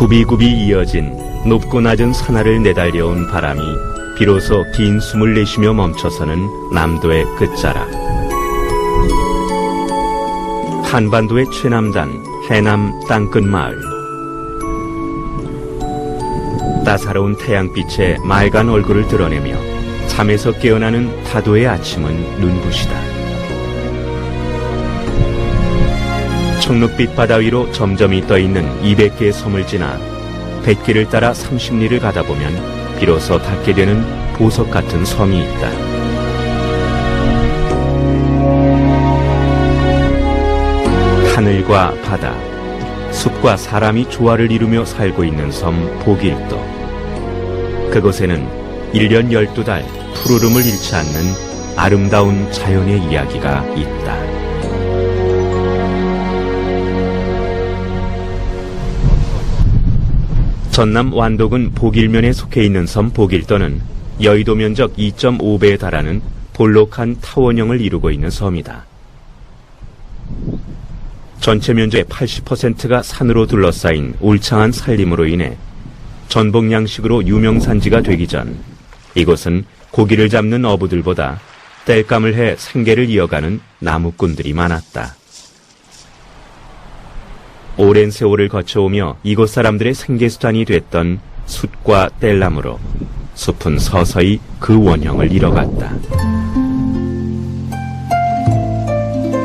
굽이굽이 이어진 높고 낮은 산하를 내달려온 바람이 비로소 긴 숨을 내쉬며 멈춰서는 남도의 끝자락. 한반도의 최남단 해남 땅끝 마을. 따사로운 태양빛에 맑은 얼굴을 드러내며 잠에서 깨어나는 타도의 아침은 눈부시다. 청록빛 바다 위로 점점이 떠있는 200개의 섬을 지나 100개를 따라 30리를 가다 보면 비로소 닿게 되는 보석 같은 섬이 있다. 하늘과 바다, 숲과 사람이 조화를 이루며 살고 있는 섬 보길도. 그곳에는 1년 12달 푸르름을 잃지 않는 아름다운 자연의 이야기가 있다. 전남 완도군 보길면에 속해 있는 섬 보길도는 여의도 면적 2.5배에 달하는 볼록한 타원형을 이루고 있는 섬이다. 전체 면적의 80%가 산으로 둘러싸인 울창한 산림으로 인해 전복 양식으로 유명산지가 되기 전 이곳은 고기를 잡는 어부들보다 땔감을 해 생계를 이어가는 나무꾼들이 많았다. 오랜 세월을 거쳐오며 이곳 사람들의 생계수단이 됐던 숯과 땔나무로 숲은 서서히 그 원형을 잃어갔다.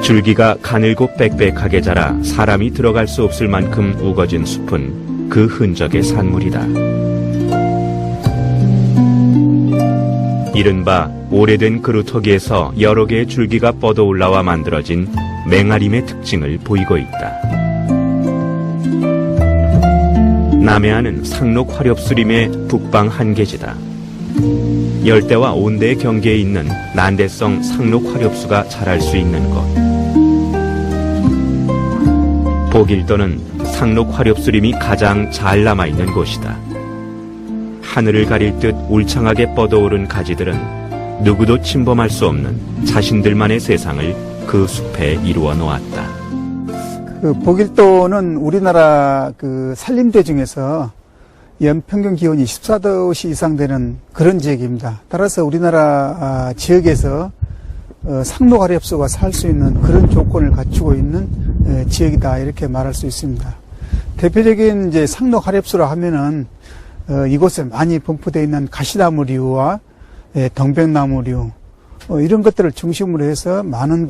줄기가 가늘고 빽빽하게 자라 사람이 들어갈 수 없을 만큼 우거진 숲은 그 흔적의 산물이다. 이른바 오래된 그루터기에서 여러 개의 줄기가 뻗어 올라와 만들어진 맹아림의 특징을 보이고 있다. 남해안은 상록 화렵수림의 북방 한계지다. 열대와 온대의 경계에 있는 난대성 상록 화렵수가 자랄 수 있는 곳. 보길도는 상록 화렵수림이 가장 잘 남아있는 곳이다. 하늘을 가릴 듯 울창하게 뻗어오른 가지들은 누구도 침범할 수 없는 자신들만의 세상을 그 숲에 이루어 놓았다. 보길도는 우리나라 산림대 중에서 연평균 기온이 14도씨 이상 되는 그런 지역입니다. 따라서 우리나라 지역에서 상록화렵수가 살 수 있는 그런 조건을 갖추고 있는 지역이다 이렇게 말할 수 있습니다. 대표적인 이제 상록화렵수라 하면은 이곳에 많이 분포되어 있는 가시나무류와 동백나무류 이런 것들을 중심으로 해서 많은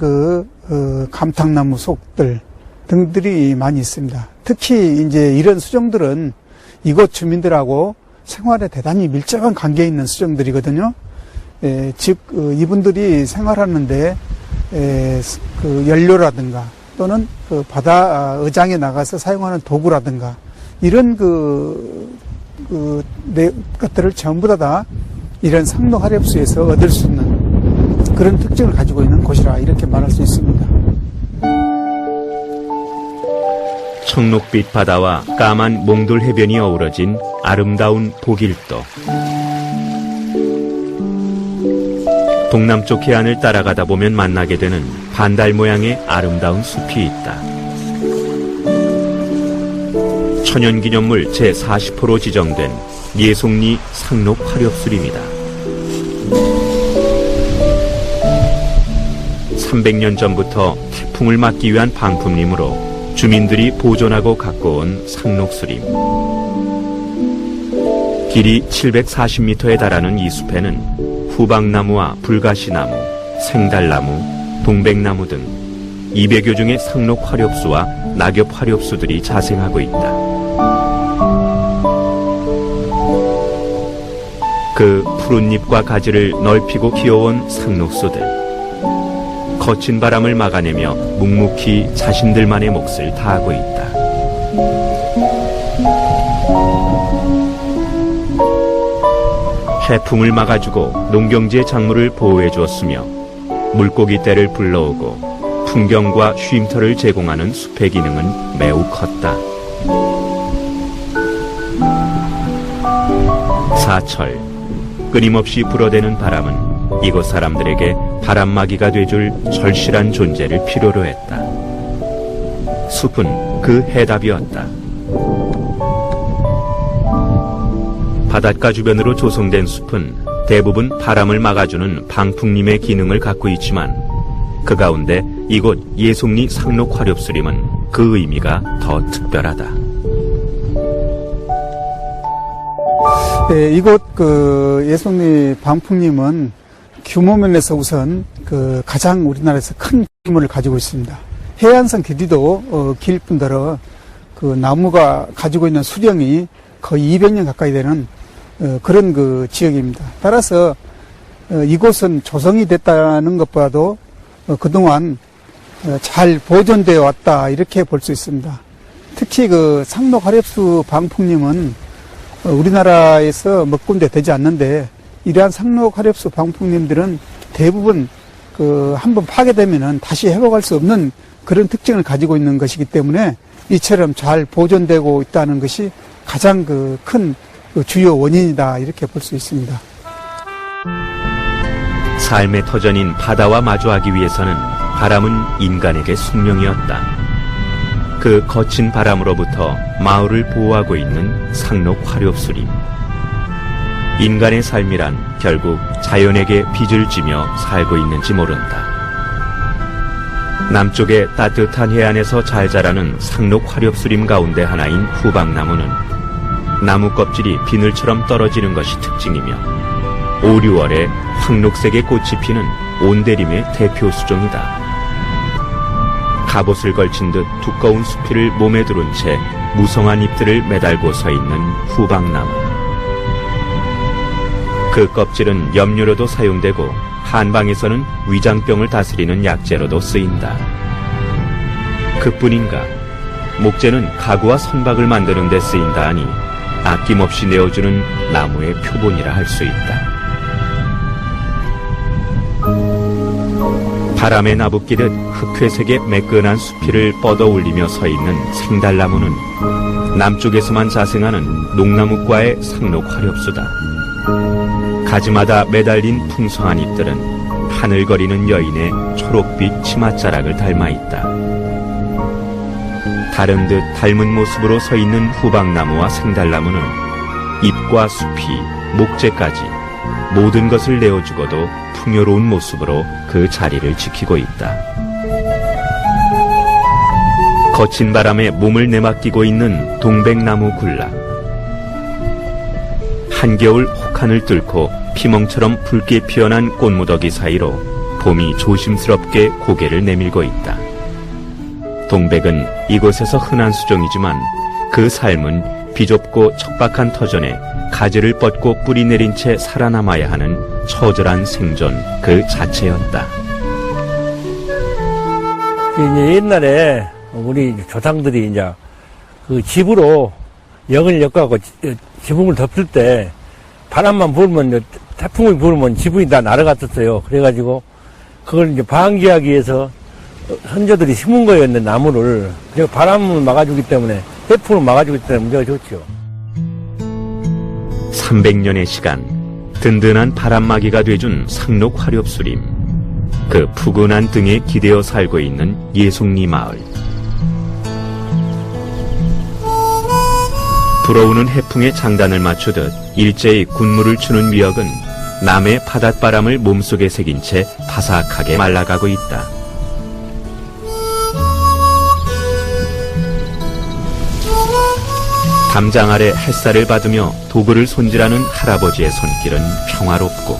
감탕나무 속들 등들이 많이 있습니다. 특히 이제 이런 수종들은 이곳 주민들하고 생활에 대단히 밀접한 관계에 있는 수종들이거든요. 즉 이분들이 생활하는데 연료라든가 또는 바다 어장에 나가서 사용하는 도구라든가 이런 것들을 전부 다 이런 상록화렵수에서 얻을 수 있는 그런 특징을 가지고 있는 곳이라 이렇게 말할 수 있습니다. 청록빛 바다와 까만 몽돌 해변이 어우러진 아름다운 보길도. 동남쪽 해안을 따라가다 보면 만나게 되는 반달 모양의 아름다운 숲이 있다. 천연기념물 제40호로 지정된 예송리 상록화렵수림이다. 300년 전부터 태풍을 막기 위한 방품림으로 주민들이 보존하고 갖고 온 상록수림. 길이 740m에 달하는 이 숲에는 후박나무와 불가시나무, 생달나무, 동백나무 등 200여 종의 상록화렵수와 낙엽화렵수들이 자생하고 있다. 그 푸른 잎과 가지를 넓히고 키워온 상록수들. 거친 바람을 막아내며 묵묵히 자신들만의 몫을 다하고 있다. 해풍을 막아주고 농경지의 작물을 보호해 주었으며 물고기 떼를 불러오고 풍경과 쉼터를 제공하는 숲의 기능은 매우 컸다. 사철, 끊임없이 불어대는 바람은 이곳 사람들에게 바람막이가 돼줄 절실한 존재를 필요로 했다. 숲은 그 해답이었다. 바닷가 주변으로 조성된 숲은 대부분 바람을 막아주는 방풍림의 기능을 갖고 있지만 그 가운데 이곳 예송리 상록 화렵수림은 그 의미가 더 특별하다. 네, 이곳 예송리 방풍림은 규모 면에서 우선 가장 우리나라에서 큰 규모를 가지고 있습니다. 해안선 길이도 길 뿐더러 나무가 가지고 있는 수령이 거의 200년 가까이 되는 그런 지역입니다. 따라서 이곳은 조성이 됐다는 것보다도 그동안 잘 보존되어 왔다 이렇게 볼 수 있습니다. 특히 상록 화렵수 방풍림은 우리나라에서 몇 군데 되지 않는데 이러한 상록 화렵수 방풍림들은 대부분 한번 파괴되면은 다시 회복할 수 없는 그런 특징을 가지고 있는 것이기 때문에 이처럼 잘 보존되고 있다는 것이 가장 큰 주요 원인이다 이렇게 볼 수 있습니다. 삶의 터전인 바다와 마주하기 위해서는 바람은 인간에게 숙명이었다. 그 거친 바람으로부터 마을을 보호하고 있는 상록 화렵수림. 인간의 삶이란 결국 자연에게 빚을 지며 살고 있는지 모른다. 남쪽의 따뜻한 해안에서 잘 자라는 상록 화렵수림 가운데 하나인 후박나무는 나무 껍질이 비늘처럼 떨어지는 것이 특징이며 5, 6월에 황록색의 꽃이 피는 온대림의 대표 수종이다. 갑옷을 걸친 듯 두꺼운 수필을 몸에 두른 채 무성한 잎들을 매달고 서 있는 후박나무. 그 껍질은 염료로도 사용되고 한방에서는 위장병을 다스리는 약재로도 쓰인다. 그뿐인가 목재는 가구와 선박을 만드는 데 쓰인다 하니 아낌없이 내어주는 나무의 표본이라 할 수 있다. 바람에 나부끼듯 흑회색의 매끈한 수필을 뻗어 올리며 서 있는 생달나무는 남쪽에서만 자생하는 농나무과의 상록 화렵수다. 가지마다 매달린 풍성한 잎들은 하늘거리는 여인의 초록빛 치맛자락을 닮아 있다. 다른 듯 닮은 모습으로 서 있는 후박나무와 생달나무는 잎과 숲이, 목재까지 모든 것을 내어주고도 풍요로운 모습으로 그 자리를 지키고 있다. 거친 바람에 몸을 내맡기고 있는 동백나무 군락. 한겨울 혹한을 뚫고 피멍처럼 붉게 피어난 꽃무더기 사이로 봄이 조심스럽게 고개를 내밀고 있다. 동백은 이곳에서 흔한 수종이지만 그 삶은 비좁고 척박한 터전에 가지를 뻗고 뿌리 내린 채 살아남아야 하는 처절한 생존 그 자체였다. 이제 옛날에 우리 조상들이 이제 그 집으로 영을 엮어갖고 지붕을 덮을 때 바람만 불면, 태풍이 불면 지붕이 다 날아갔었어요. 그래가지고 그걸 이제 방지하기 위해서 선조들이 심은 거였는데 나무를. 그리고 바람을 막아주기 때문에, 태풍을 막아주기 때문에 문제가 좋죠. 300년의 시간, 든든한 바람막이가 돼준 상록 화렵수림. 그 푸근한 등에 기대어 살고 있는 예송리 마을. 불어오는 해풍에 장단을 맞추듯 일제히 군무를 추는 미역은 남의 바닷바람을 몸속에 새긴 채 바삭하게 말라가고 있다. 담장 아래 햇살을 받으며 도구를 손질하는 할아버지의 손길은 평화롭고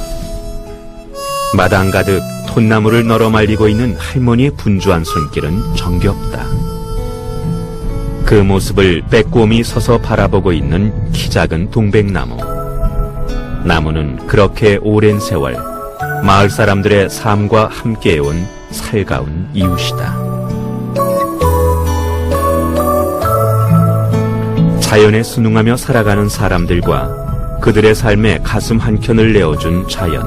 마당 가득 톳나무를 널어 말리고 있는 할머니의 분주한 손길은 정겹다. 그 모습을 빼꼼히 서서 바라보고 있는 키 작은 동백나무. 나무는 그렇게 오랜 세월 마을 사람들의 삶과 함께해온 살가운 이웃이다. 자연에 순응하며 살아가는 사람들과 그들의 삶에 가슴 한켠을 내어준 자연.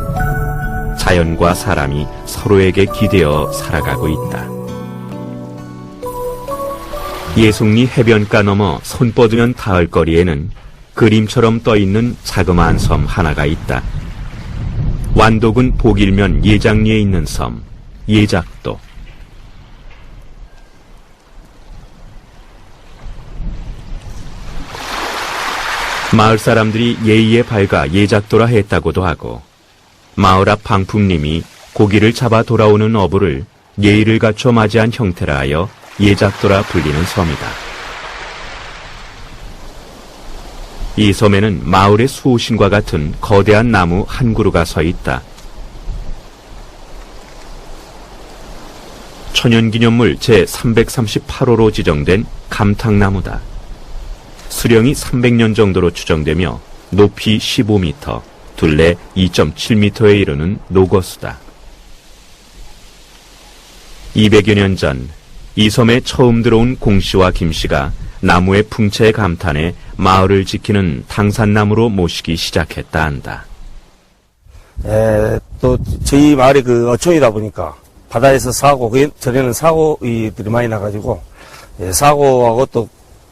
자연과 사람이 서로에게 기대어 살아가고 있다. 예송리 해변가 넘어 손 뻗으면 닿을 거리에는 그림처럼 떠있는 자그마한 섬 하나가 있다. 완도군 복일면 예장리에 있는 섬, 예작도. 마을 사람들이 예의에 밝아 예작도라 했다고도 하고 마을 앞 방풍님이 고기를 잡아 돌아오는 어부를 예의를 갖춰 맞이한 형태라 하여 예작도라 불리는 섬이다. 이 섬에는 마을의 수호신과 같은 거대한 나무 한 그루가 서 있다. 천연기념물 제338호로 지정된 감탕나무다. 수령이 300년 정도로 추정되며 높이 15m, 둘레 2.7m에 이르는 노거수다. 200여 년 전 이 섬에 처음 들어온 공씨와 김씨가 나무의 풍채에 감탄해 마을을 지키는 당산나무로 모시기 시작했다 한다. 또 저희 마을이 그 어촌이다 보니까 바다에서 사고, 전에는 사고들이 많이 나가지고 사고하고 또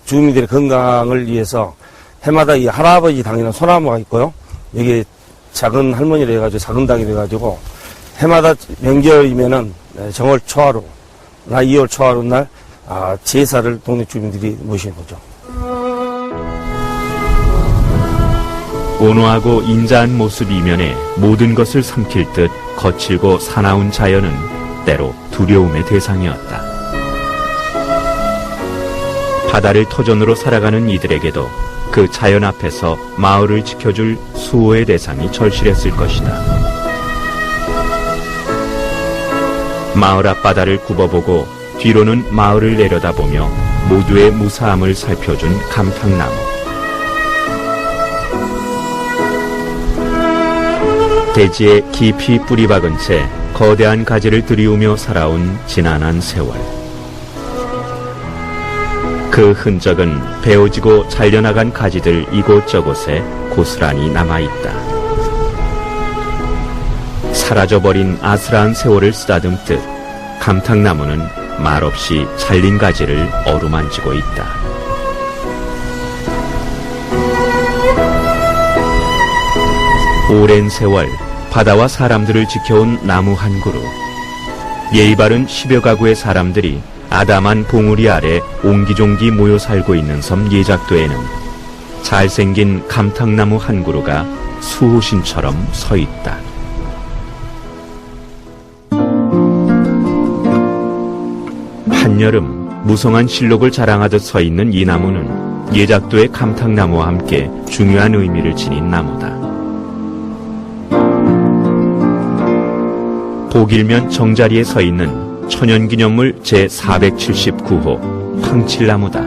주민들의 건강을 위해서 해마다 이 할아버지 당이라는 소나무가 있고요. 여기 작은 할머니를 해가지고 작은 당이 돼가지고 해마다 명절이면은 정월 초하루 나 2월 초하루 날 제사를 동네 주민들이 모시는 거죠. 온화하고 인자한 모습 이면에 모든 것을 삼킬 듯 거칠고 사나운 자연은 때로 두려움의 대상이었다. 바다를 터전으로 살아가는 이들에게도 그 자연 앞에서 마을을 지켜줄 수호의 대상이 절실했을 것이다. 마을 앞바다를 굽어보고 뒤로는 마을을 내려다보며 모두의 무사함을 살펴준 감탕나무. 대지에 깊이 뿌리 박은 채 거대한 가지를 들이우며 살아온 지난한 세월. 그 흔적은 베어지고 잘려나간 가지들 이곳저곳에 고스란히 남아있다. 사라져버린 아슬한 세월을 쓰다듬듯 감탕나무는 말없이 잘린 가지를 어루만지고 있다. 오랜 세월 바다와 사람들을 지켜온 나무 한 그루. 예의 바른 10여 가구의 사람들이 아담한 봉우리 아래 옹기종기 모여 살고 있는 섬 예작도에는 잘생긴 감탕나무 한 그루가 수호신처럼 서 있다. 한여름 무성한 실록을 자랑하듯 서 있는 이 나무는 예작도의 감탕나무와 함께 중요한 의미를 지닌 나무다. 복일면 정자리에 서 있는 천연기념물 제479호 황칠나무다.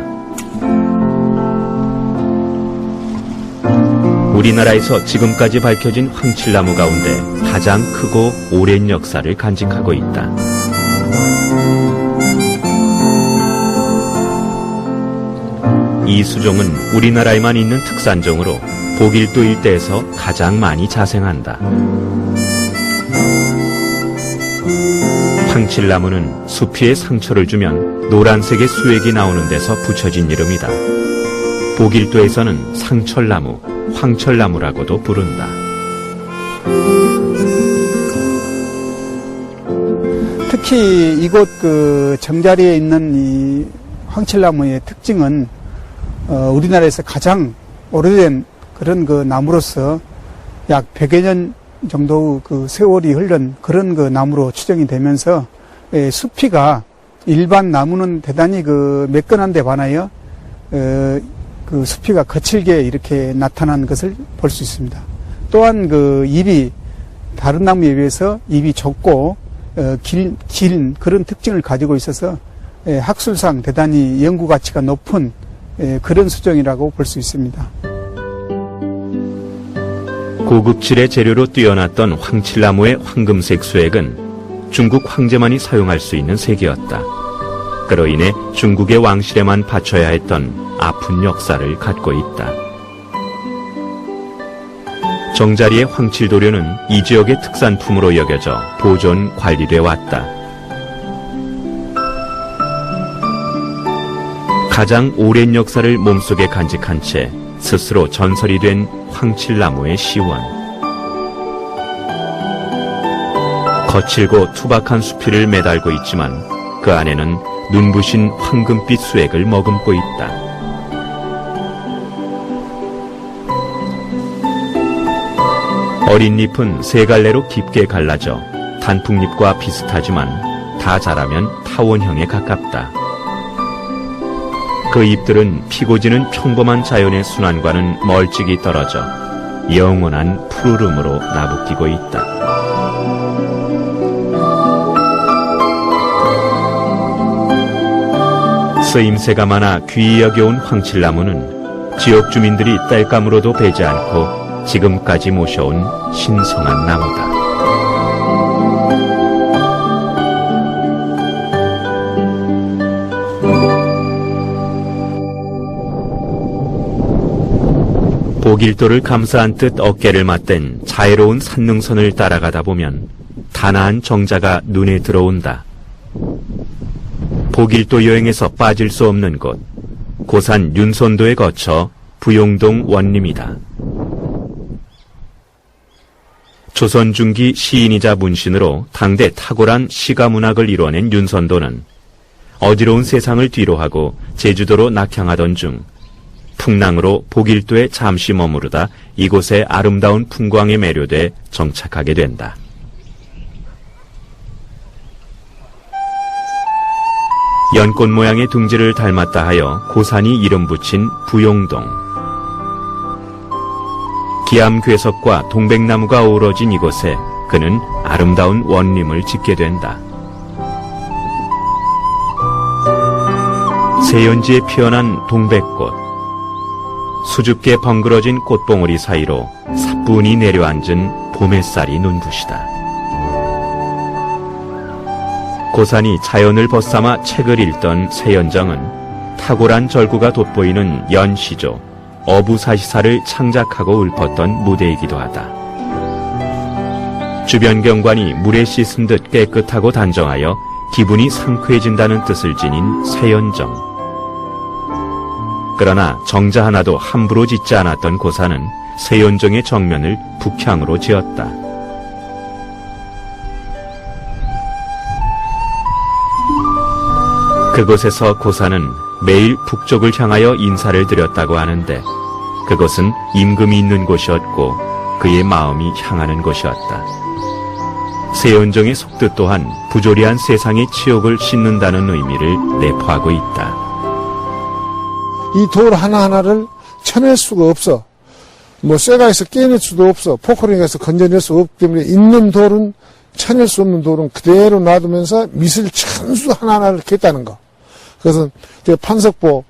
우리나라에서 지금까지 밝혀진 황칠나무 가운데 가장 크고 오랜 역사를 간직하고 있다. 이 수종은 우리나라에만 있는 특산종으로 복일도 일대에서 가장 많이 자생한다. 황칠나무는 수피에 상처를 주면 노란색의 수액이 나오는 데서 붙여진 이름이다. 복일도에서는 상철나무, 황철나무라고도 부른다. 특히 이곳 그 정자리에 있는 이 황칠나무의 특징은 우리나라에서 가장 오래된 그런 그 나무로서 약 100여 년 정도 그 세월이 흐른 그런 그 나무로 추정이 되면서 수피가 일반 나무는 대단히 그 매끈한데 반하여 그 수피가 거칠게 이렇게 나타난 것을 볼 수 있습니다. 또한 그 잎이 다른 나무에 비해서 잎이 좁고 긴 그런 특징을 가지고 있어서 학술상 대단히 연구 가치가 높은 그런 수종이라고 볼 수 있습니다. 고급질의 재료로 뛰어났던 황칠나무의 황금색 수액은 중국 황제만이 사용할 수 있는 색이었다. 그로 인해 중국의 왕실에만 바쳐야 했던 아픈 역사를 갖고 있다. 정자리의 황칠도료는 이 지역의 특산품으로 여겨져 보존 관리돼 왔다. 가장 오랜 역사를 몸속에 간직한 채 스스로 전설이 된 황칠나무의 시원. 거칠고 투박한 수피를 매달고 있지만 그 안에는 눈부신 황금빛 수액을 머금고 있다. 어린 잎은 세 갈래로 깊게 갈라져 단풍잎과 비슷하지만 다 자라면 타원형에 가깝다. 그 잎들은 피고 지는 평범한 자연의 순환과는 멀찍이 떨어져 영원한 푸르름으로 나부끼고 있다. 쓰임새가 많아 귀히 여겨온 황칠나무는 지역 주민들이 땔감으로도 베지 않고 지금까지 모셔온 신성한 나무다. 보길도를 감싸한 듯 어깨를 맞댄 자애로운 산능선을 따라가다 보면 단아한 정자가 눈에 들어온다. 보길도 여행에서 빠질 수 없는 곳, 고산 윤선도에 거쳐 부용동 원림이다. 조선 중기 시인이자 문신으로 당대 탁월한 시가문학을 이뤄낸 윤선도는 어지러운 세상을 뒤로하고 제주도로 낙향하던 중 풍랑으로 보길도에 잠시 머무르다 이곳의 아름다운 풍광에 매료돼 정착하게 된다. 연꽃 모양의 둥지를 닮았다 하여 고산이 이름 붙인 부용동. 기암괴석과 동백나무가 어우러진 이곳에 그는 아름다운 원림을 짓게 된다. 세연지에 피어난 동백꽃, 수줍게 벙그러진 꽃봉오리 사이로 사뿐히 내려앉은 봄햇살이 눈부시다. 고산이 자연을 벗삼아 책을 읽던 세연정은 탁월한 절구가 돋보이는 연시조, 어부사시사를 창작하고 읊었던 무대이기도 하다. 주변 경관이 물에 씻은 듯 깨끗하고 단정하여 기분이 상쾌해진다는 뜻을 지닌 세연정. 그러나 정자 하나도 함부로 짓지 않았던 고산은 세연정의 정면을 북향으로 지었다. 그곳에서 고산은 매일 북쪽을 향하여 인사를 드렸다고 하는데 그것은 임금이 있는 곳이었고 그의 마음이 향하는 곳이었다. 세연정의 속뜻 또한 부조리한 세상의 치욕을 씻는다는 의미를 내포하고 있다. 이 돌 하나하나를 쳐낼 수가 없어. 쇠가에서 깨낼 수도 없어. 포크링에서 건져낼 수 없기 때문에 있는 돌은 쳐낼 수 없는 돌은 그대로 놔두면서 미술 천수 하나하나를 깼다는 거. 그것은 판석보가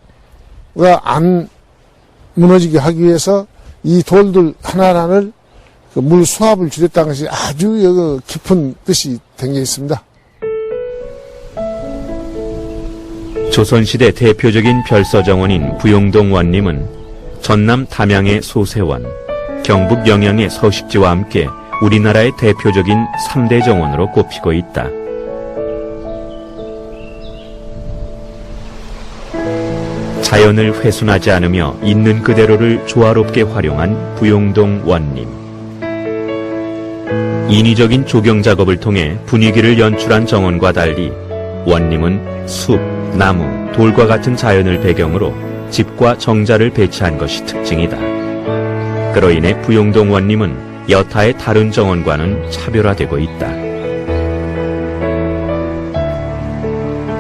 안 무너지게 하기 위해서 이 돌들 하나하나를 물 수압을 줄였다는 것이 아주 깊은 뜻이 담겨 있습니다. 조선시대 대표적인 별서정원인 부용동 원림은 전남 담양의 소세원, 경북 영양의 서식지와 함께 우리나라의 대표적인 3대 정원으로 꼽히고 있다. 자연을 훼손하지 않으며 있는 그대로를 조화롭게 활용한 부용동 원림. 인위적인 조경 작업을 통해 분위기를 연출한 정원과 달리 원림은 숲, 나무, 돌과 같은 자연을 배경으로 집과 정자를 배치한 것이 특징이다. 그로 인해 부용동 원림은 여타의 다른 정원과는 차별화되고 있다.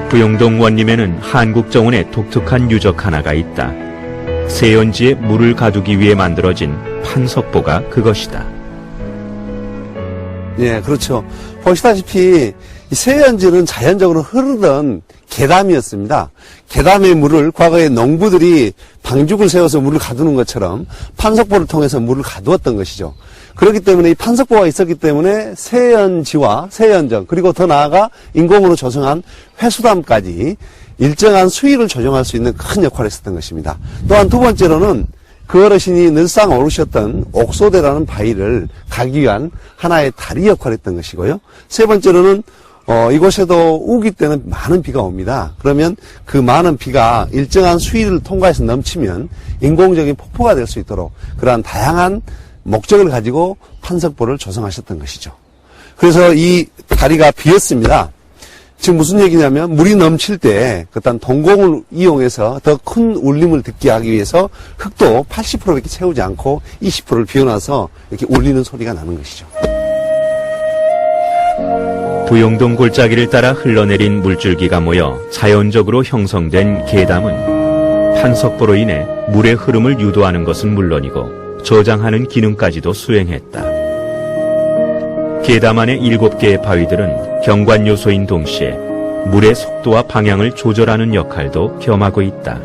부용동 원림에는 한국 정원의 독특한 유적 하나가 있다. 세연지에 물을 가두기 위해 만들어진 판석보가 그것이다. 예, 그렇죠. 보시다시피 이 세연지는 자연적으로 흐르던 계담이었습니다. 계담의 물을 과거에 농부들이 방죽을 세워서 물을 가두는 것처럼 판석보를 통해서 물을 가두었던 것이죠. 그렇기 때문에 이 판석보가 있었기 때문에 세연지와 세연정 그리고 더 나아가 인공으로 조성한 회수담까지 일정한 수위를 조정할 수 있는 큰 역할을 했었던 것입니다. 또한 두 번째로는 그 어르신이 늘상 오르셨던 옥소대라는 바위를 가기 위한 하나의 다리 역할을 했던 것이고요. 세 번째로는 이곳에도 우기 때는 많은 비가 옵니다. 그러면 그 많은 비가 일정한 수위를 통과해서 넘치면 인공적인 폭포가 될 수 있도록 그러한 다양한 목적을 가지고 판석보를 조성하셨던 것이죠. 그래서 이 다리가 비었습니다. 지금 무슨 얘기냐면 물이 넘칠 때 어떤 동공을 이용해서 더 큰 울림을 듣게 하기 위해서 흙도 80%밖에 채우지 않고 20%를 비워놔서 이렇게 울리는 소리가 나는 것이죠. 부용동 골짜기를 따라 흘러내린 물줄기가 모여 자연적으로 형성된 계담은 판석보로 인해 물의 흐름을 유도하는 것은 물론이고 저장하는 기능까지도 수행했다. 계담 안의 7개의 바위들은 경관 요소인 동시에 물의 속도와 방향을 조절하는 역할도 겸하고 있다.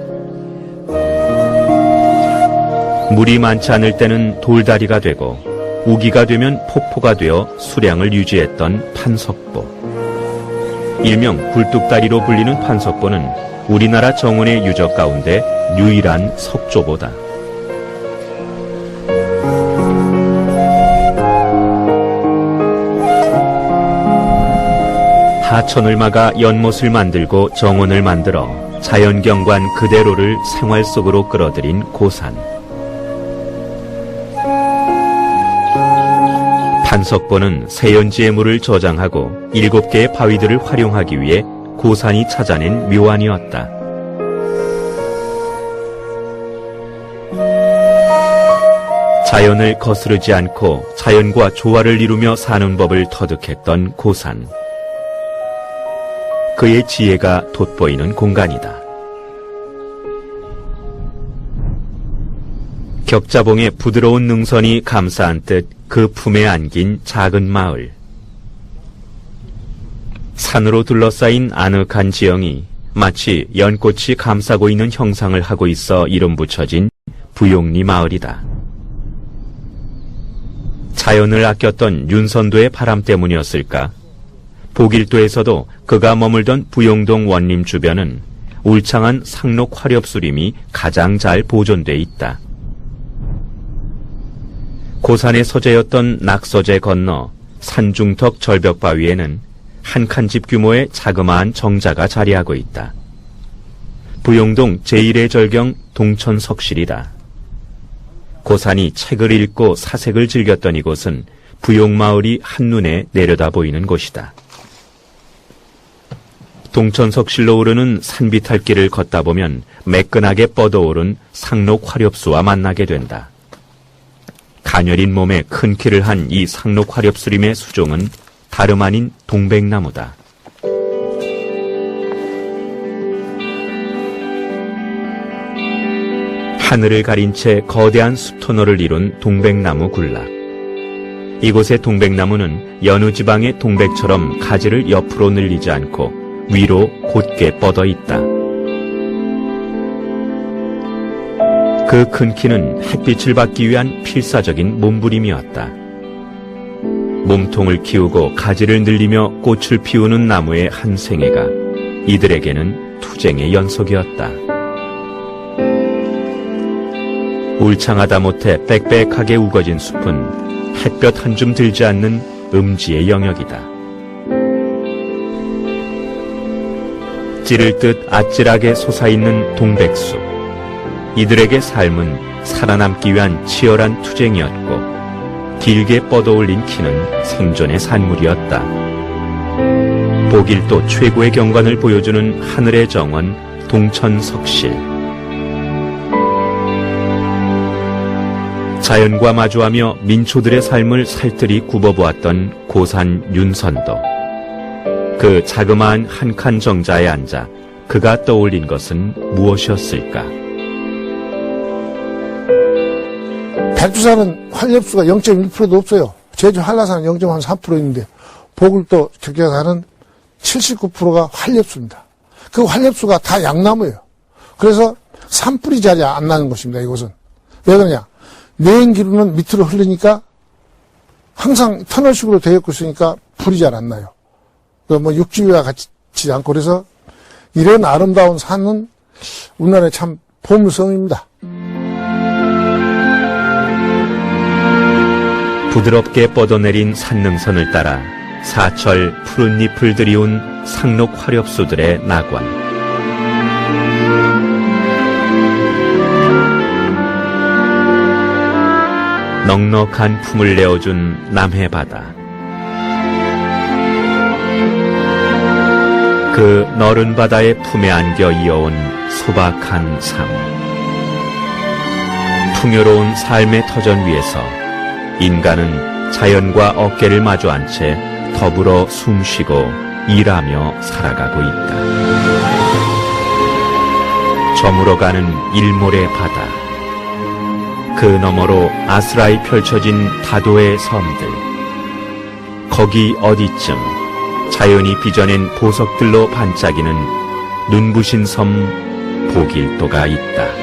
물이 많지 않을 때는 돌다리가 되고 우기가 되면 폭포가 되어 수량을 유지했던 판석보. 일명 굴뚝다리로 불리는 판석보는 우리나라 정원의 유적 가운데 유일한 석조보다. 하천을 막아 연못을 만들고 정원을 만들어 자연경관 그대로를 생활 속으로 끌어들인 고산. 판석보는 세연지의 물을 저장하고 7개의 바위들을 활용하기 위해 고산이 찾아낸 묘안이었다. 자연을 거스르지 않고 자연과 조화를 이루며 사는 법을 터득했던 고산. 그의 지혜가 돋보이는 공간이다. 격자봉의 부드러운 능선이 감싸 안듯 그 품에 안긴 작은 마을. 산으로 둘러싸인 아늑한 지형이 마치 연꽃이 감싸고 있는 형상을 하고 있어 이름 붙여진 부용리 마을이다. 자연을 아꼈던 윤선도의 바람 때문이었을까? 보길도에서도 그가 머물던 부용동 원림 주변은 울창한 상록 화렵수림이 가장 잘 보존돼 있다. 고산의 서재였던 낙서제 건너 산중턱 절벽바위에는 한 칸집 규모의 자그마한 정자가 자리하고 있다. 부용동 제1의 절경 동천석실이다. 고산이 책을 읽고 사색을 즐겼던 이곳은 부용마을이 한눈에 내려다 보이는 곳이다. 동천석실로 오르는 산비탈길을 걷다 보면 매끈하게 뻗어오른 상록 화렵수와 만나게 된다. 가녀린 몸에 큰 키를 한 이 상록 화렵수림의 수종은 다름 아닌 동백나무다. 하늘을 가린 채 거대한 숲터널을 이룬 동백나무 군락. 이곳의 동백나무는 여느 지방의 동백처럼 가지를 옆으로 늘리지 않고 위로 곧게 뻗어 있다. 그 큰 키는 햇빛을 받기 위한 필사적인 몸부림이었다. 몸통을 키우고 가지를 늘리며 꽃을 피우는 나무의 한 생애가 이들에게는 투쟁의 연속이었다. 울창하다 못해 빽빽하게 우거진 숲은 햇볕 한 줌 들지 않는 음지의 영역이다. 찌를 듯 아찔하게 솟아있는 동백숲. 이들에게 삶은 살아남기 위한 치열한 투쟁이었고 길게 뻗어올린 키는 생존의 산물이었다. 보길도 최고의 경관을 보여주는 하늘의 정원 동천석실. 자연과 마주하며 민초들의 삶을 살뜰히 굽어보았던 고산 윤선도. 그 자그마한 한 칸 정자에 앉아 그가 떠올린 것은 무엇이었을까? 백두산은 활렵수가 0.1%도 없어요. 제주 한라산은 0.3% 보글도 격자산은 79%가 활렵수입니다. 그 활렵수가 다 양나무예요. 그래서 산불이 잘 안 나는 곳입니다. 이곳은. 왜 그러냐? 내연기류는 밑으로 흐르니까 항상 터널식으로 되어 있으니까 불이 잘 안 나요. 뭐 육지와 같지 않고 그래서 이런 아름다운 산은 우리나라의 참 보물섬입니다. 부드럽게 뻗어내린 산능선을 따라 사철 푸른 잎을 들이운 상록 화렵수들의 낙원. 넉넉한 품을 내어준 남해바다. 그 너른 바다의 품에 안겨 이어온 소박한 삶. 풍요로운 삶의 터전 위에서 인간은 자연과 어깨를 마주 앉 채 더불어 숨쉬고 일하며 살아가고 있다. 저물어가는 일몰의 바다. 그 너머로 아스라이 펼쳐진 다도의 섬들. 거기 어디쯤 자연이 빚어낸 보석들로 반짝이는 눈부신 섬 보길도가 있다.